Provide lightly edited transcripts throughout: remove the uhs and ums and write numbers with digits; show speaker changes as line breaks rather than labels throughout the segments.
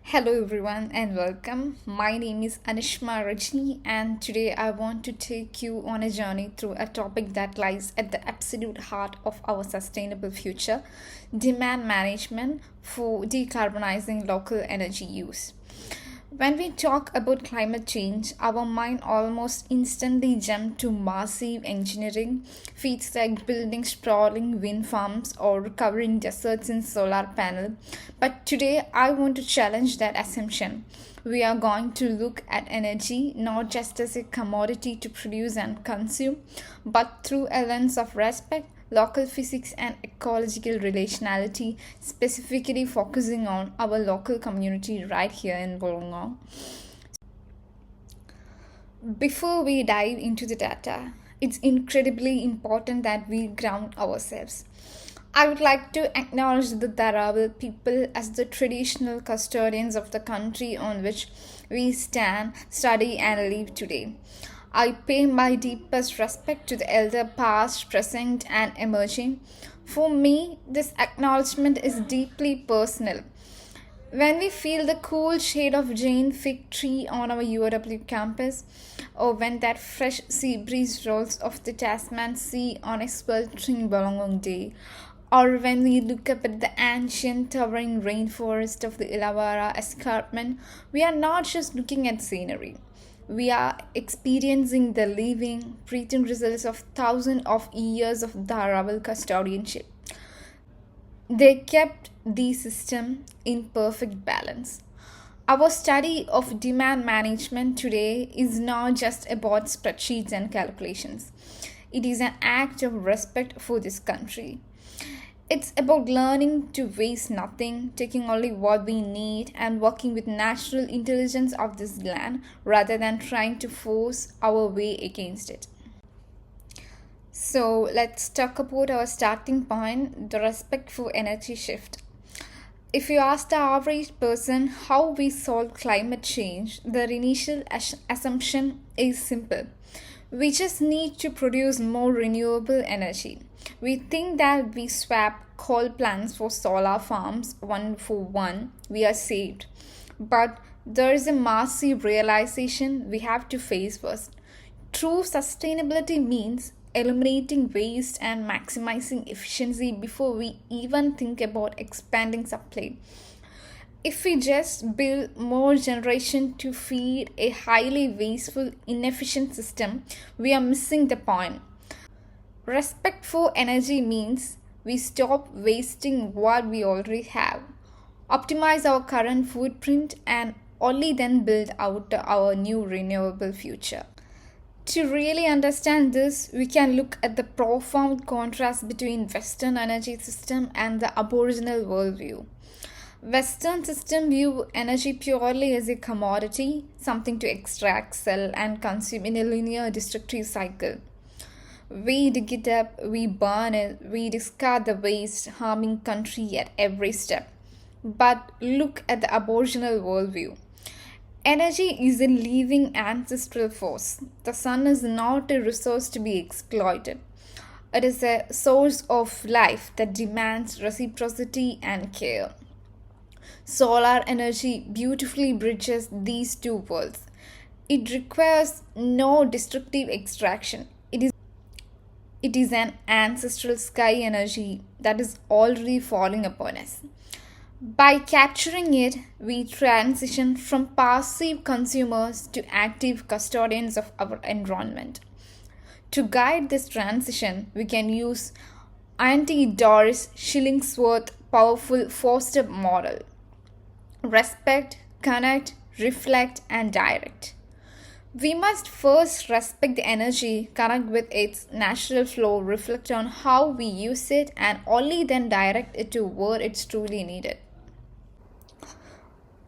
Hello everyone and welcome. My name is Anishma Reji and today I want to take you on a journey through a topic that lies at the absolute heart of our sustainable future: demand management for decarbonizing local energy use. When we talk about climate change, our mind almost instantly jumps to massive engineering feats like building sprawling wind farms or covering deserts in solar panel. But today I want to challenge that assumption. We are going to look at energy not just as a commodity to produce and consume, but through a lens of respect, local physics, and ecological relationality, specifically focusing on our local community right here in Wollongong. Before we dive into the data, it's incredibly important that we ground ourselves. I would like to acknowledge the Dharawal people as the traditional custodians of the country on which we stand, study, and live today. I pay my deepest respect to the elder past, present, and emerging. For me, this acknowledgement is deeply personal. When we feel the cool shade of Jane fig tree on our UW campus, or when that fresh sea breeze rolls off the Tasman Sea on a sweltering Wollongong day, or when we look up at the ancient towering rainforest of the Illawarra escarpment, we are not just looking at scenery. We are experiencing the living, breathing results of thousands of years of Dharawal custodianship. They kept the system in perfect balance. Our study of demand management today is not just about spreadsheets and calculations. It is an act of respect for this country. It's about learning to waste nothing, taking only what we need, and working with natural intelligence of this land rather than trying to force our way against it. So, let's talk about our starting point, the respect for energy shift. If you ask the average person how we solve climate change, their initial assumption is simple: we just need to produce more renewable energy. We think that we swap coal plants for solar farms one for one, we are saved. But there is a massive realization we have to face first. True sustainability means eliminating waste and maximizing efficiency before we even think about expanding supply. If we just build more generation to feed a highly wasteful, inefficient system, we are missing the point. Respect for energy means we stop wasting what we already have, optimize our current footprint, and only then build out our new renewable future. To really understand this, we can look at the profound contrast between Western energy system and the Aboriginal worldview. Western system view energy purely as a commodity, something to extract, sell, and consume in a linear destructive cycle. We dig it up, we burn it, we discard the waste, harming country at every step. But look at the Aboriginal worldview. Energy is a living ancestral force. The sun is not a resource to be exploited. It is a source of life that demands reciprocity and care. Solar energy beautifully bridges these two worlds. It requires no destructive extraction. It is an ancestral sky energy that is already falling upon us. By capturing it, we transition from passive consumers to active custodians of our environment. To guide this transition, we can use Auntie Doris Shillingsworth's powerful four-step model: respect, connect, reflect, and direct. We must first respect the energy, connect with its natural flow, reflect on how we use it, and only then direct it to where it's truly needed.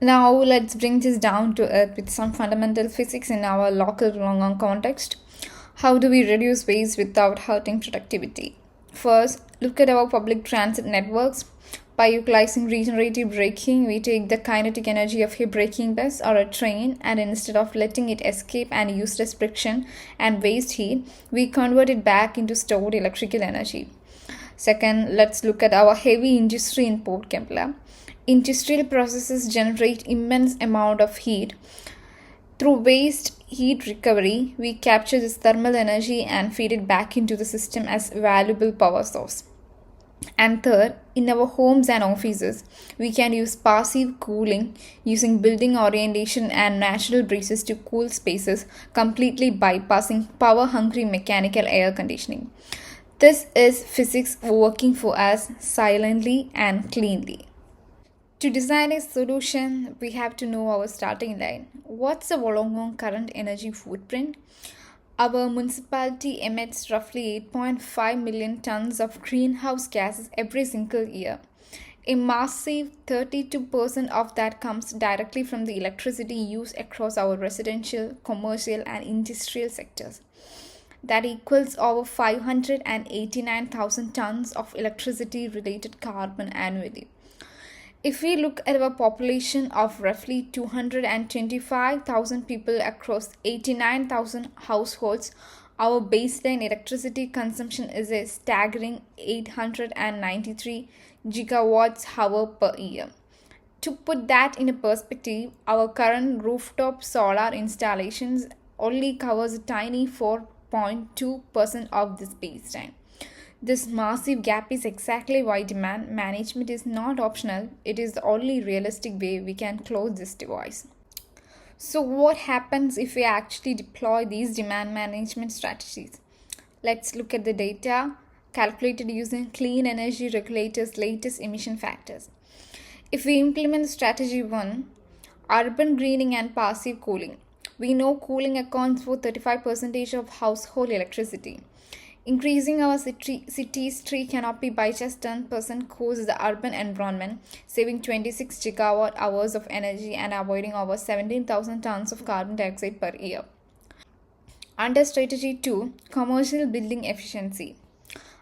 Now, let's bring this down to earth with some fundamental physics in our local Wollongong context. How do we reduce waste without hurting productivity? First, look at our public transit networks. By utilizing regenerative braking, we take the kinetic energy of a braking bus or a train, and instead of letting it escape and useless friction and waste heat, we convert it back into stored electrical energy. Second, let's look at our heavy industry in Port Kembla. Industrial processes generate immense amount of heat. Through waste heat recovery, we capture this thermal energy and feed it back into the system as valuable power source. And third, in our homes and offices, we can use passive cooling using building orientation and natural breezes to cool spaces, completely bypassing power hungry mechanical air conditioning. This is physics working for us silently and cleanly. To design a solution, we have to know our starting line. What's the Wollongong current energy footprint? Our municipality emits roughly 8.5 million tons of greenhouse gases every single year. A massive 32% of that comes directly from the electricity used across our residential, commercial, and industrial sectors. That equals over 589,000 tons of electricity related carbon annually. If we look at our population of roughly 225,000 people across 89,000 households, our baseline electricity consumption is a staggering 893 gigawatts hour per year. To put that in a perspective, our current rooftop solar installations only covers a tiny 4.2% of this baseline. This massive gap is exactly why demand management is not optional, it is the only realistic way we can close this divide. So, what happens if we actually deploy these demand management strategies? Let's look at the data calculated using Clean Energy Regulator's latest emission factors. If we implement strategy 1, urban greening and passive cooling, we know cooling accounts for 35% of household electricity. Increasing our city's tree canopy by just 10% cools the urban environment, saving 26 gigawatt hours of energy and avoiding over 17,000 tons of carbon dioxide per year. Under strategy 2, commercial building efficiency.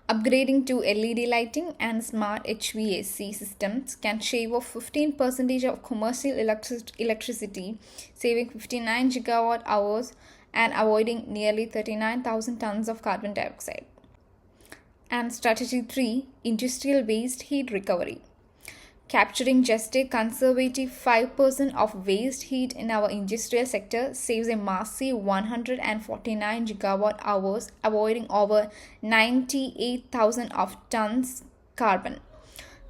Upgrading to LED lighting and smart HVAC systems can shave off 15% of commercial electricity, saving 59 gigawatt hours and avoiding nearly 39,000 tons of carbon dioxide. And strategy 3, industrial waste heat recovery. Capturing just a conservative 5% of waste heat in our industrial sector saves a massive 149 gigawatt hours, avoiding over 98,000 of tons carbon.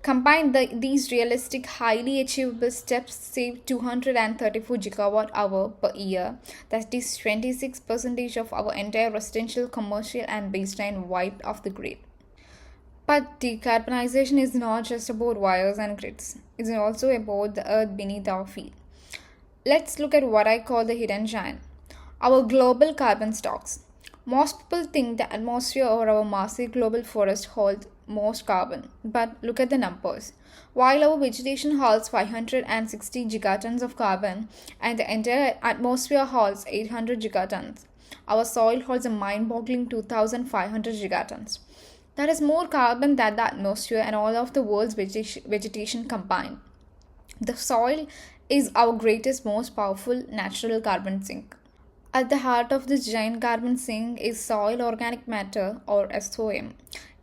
Combine these realistic, highly achievable steps save 234 gigawatt hour per year. That is 26% of our entire residential, commercial, and baseline wiped off the grid. But decarbonization is not just about wires and grids. It's also about the earth beneath our feet. Let's look at what I call the hidden giant. Our global carbon stocks. Most people think the atmosphere or our massive global forest holds most carbon, but look at the numbers. While our vegetation holds 560 gigatons of carbon and the entire atmosphere holds 800 gigatons, our soil holds a mind-boggling 2,500 gigatons. That is more carbon than the atmosphere and all of the world's vegetation combined. The soil is our greatest, most powerful natural carbon sink. At the heart of this giant carbon sink is soil organic matter or SOM.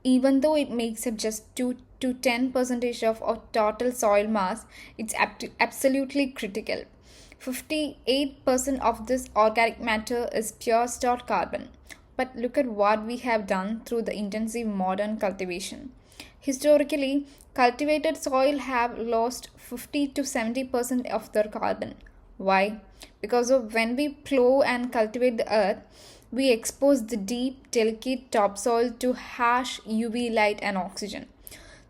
Even though it makes up just 2 to 10% of our total soil mass, it's absolutely critical. 58% of this organic matter is pure stored carbon. But look at what we have done through the intensive modern cultivation. Historically, cultivated soil have lost 50 to 70% of their carbon. Why? Because of when we plow and cultivate the earth, we expose the deep, delicate topsoil to harsh UV light and oxygen.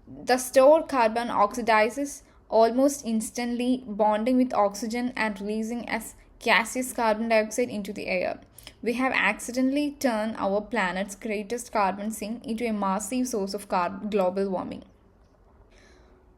The stored carbon oxidizes almost instantly, bonding with oxygen and releasing as gaseous carbon dioxide into the air. We have accidentally turned our planet's greatest carbon sink into a massive source of global warming.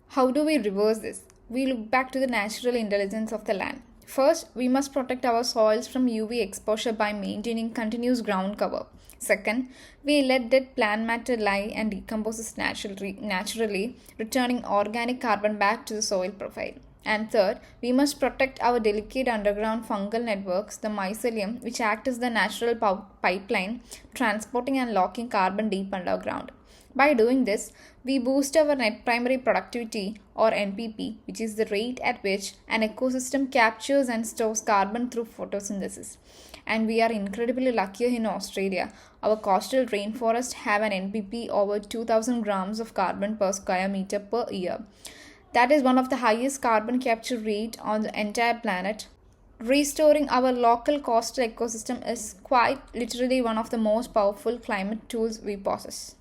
How do we reverse this? We look back to the natural intelligence of the land. First, we must protect our soils from UV exposure by maintaining continuous ground cover. Second, we let dead plant matter lie and decomposes naturally, returning organic carbon back to the soil profile. And third, we must protect our delicate underground fungal networks, the mycelium, which act as the natural pipeline, transporting and locking carbon deep underground. By doing this, we boost our net primary productivity or NPP, which is the rate at which an ecosystem captures and stores carbon through photosynthesis. And we are incredibly lucky in Australia. Our coastal rainforests have an NPP over 2000 grams of carbon per square meter per year. That is one of the highest carbon capture rate on the entire planet. Restoring our local coastal ecosystem is quite literally one of the most powerful climate tools we possess.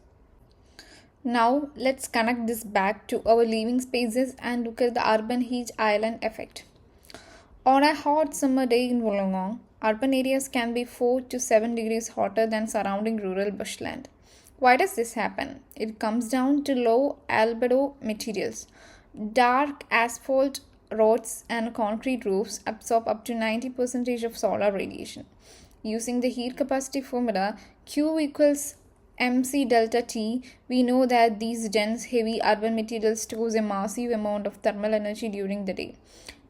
Now, let's connect this back to our living spaces and look at the urban heat island effect. On a hot summer day in Wollongong, urban areas can be 4 to 7 degrees hotter than surrounding rural bushland. Why does this happen? It comes down to low albedo materials. Dark asphalt roads and concrete roofs absorb up to 90% of solar radiation. Using the heat capacity formula, Q equals mc delta T, we know that these dense, heavy urban materials stores a massive amount of thermal energy during the day.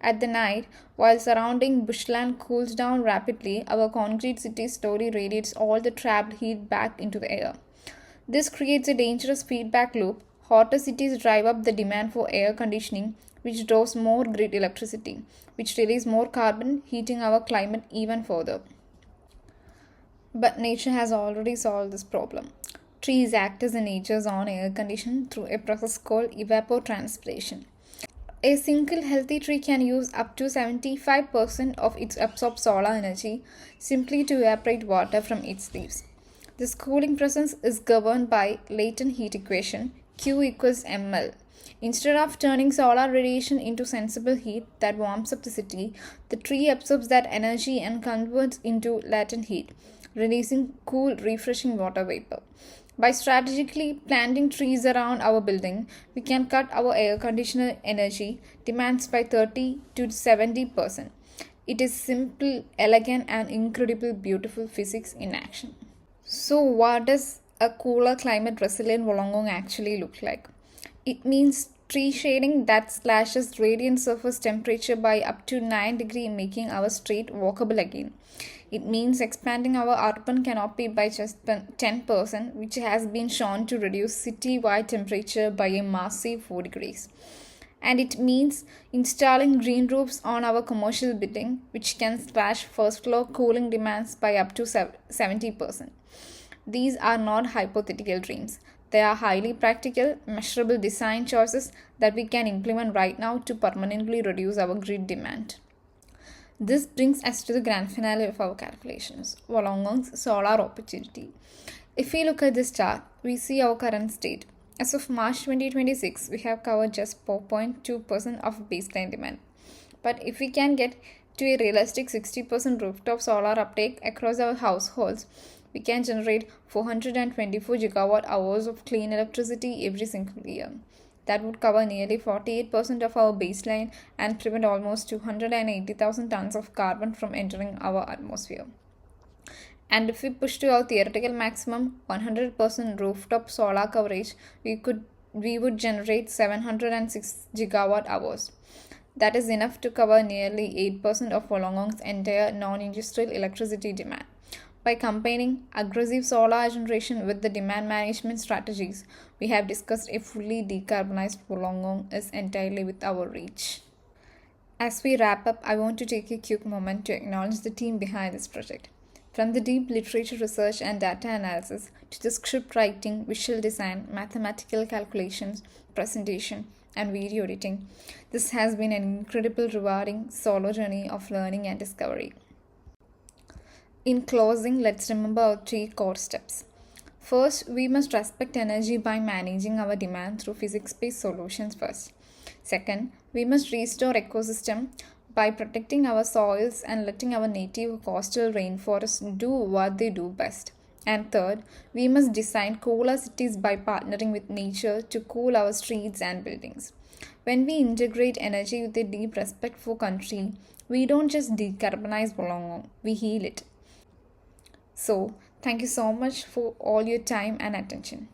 At the night, while surrounding bushland cools down rapidly, our concrete city slowly radiates all the trapped heat back into the air. This creates a dangerous feedback loop. Hotter cities drive up the demand for air conditioning, which draws more grid electricity, which releases more carbon, heating our climate even further. But nature has already solved this problem. Trees act as nature's own air condition through a process called evapotranspiration. A single healthy tree can use up to 75% of its absorbed solar energy simply to evaporate water from its leaves. This cooling process is governed by latent heat equation Q equals ml. Instead of turning solar radiation into sensible heat that warms up the city, the tree absorbs that energy and converts into latent heat, releasing cool, refreshing water vapor. By strategically planting trees around our building, we can cut our air conditioner energy demands by 30 to 70%. It is simple, elegant, and incredible beautiful physics in action. So, what does a cooler climate resilient Wollongong actually look like? It means tree shading that slashes radiant surface temperature by up to 9 degrees, making our street walkable again. It means expanding our urban canopy by just 10%, which has been shown to reduce city-wide temperature by a massive 4 degrees. And it means installing green roofs on our commercial building, which can slash first floor cooling demands by up to 70%. These are not hypothetical dreams. They are highly practical, measurable design choices that we can implement right now to permanently reduce our grid demand. This brings us to the grand finale of our calculations, Wollongong's solar opportunity. If we look at this chart, we see our current state. As of March 2026, we have covered just 4.2% of baseline demand. But if we can get to a realistic 60% rooftop solar uptake across our households, we can generate 424 gigawatt hours of clean electricity every single year. That would cover nearly 48% of our baseline and prevent almost 280,000 tons of carbon from entering our atmosphere. And if we push to our theoretical maximum 100% rooftop solar coverage, we would generate 706 gigawatt hours. That is enough to cover nearly 8% of Wollongong's entire non-industrial electricity demand. By combining aggressive solar generation with the demand management strategies we have discussed, a fully decarbonized Wollongong is entirely with our reach. As we wrap up, I want to take a quick moment to acknowledge the team behind this project. From the deep literature research and data analysis to the script writing, visual design, mathematical calculations, presentation, and video editing, this has been an incredible, rewarding solo journey of learning and discovery. In closing, let's remember our 3 core steps. First, we must respect energy by managing our demand through physics-based solutions first. Second, we must restore ecosystem by protecting our soils and letting our native coastal rainforests do what they do best. And third, we must design cooler cities by partnering with nature to cool our streets and buildings. When we integrate energy with a deep respect for country, we don't just decarbonize Wollongong, we heal it. So, thank you so much for all your time and attention.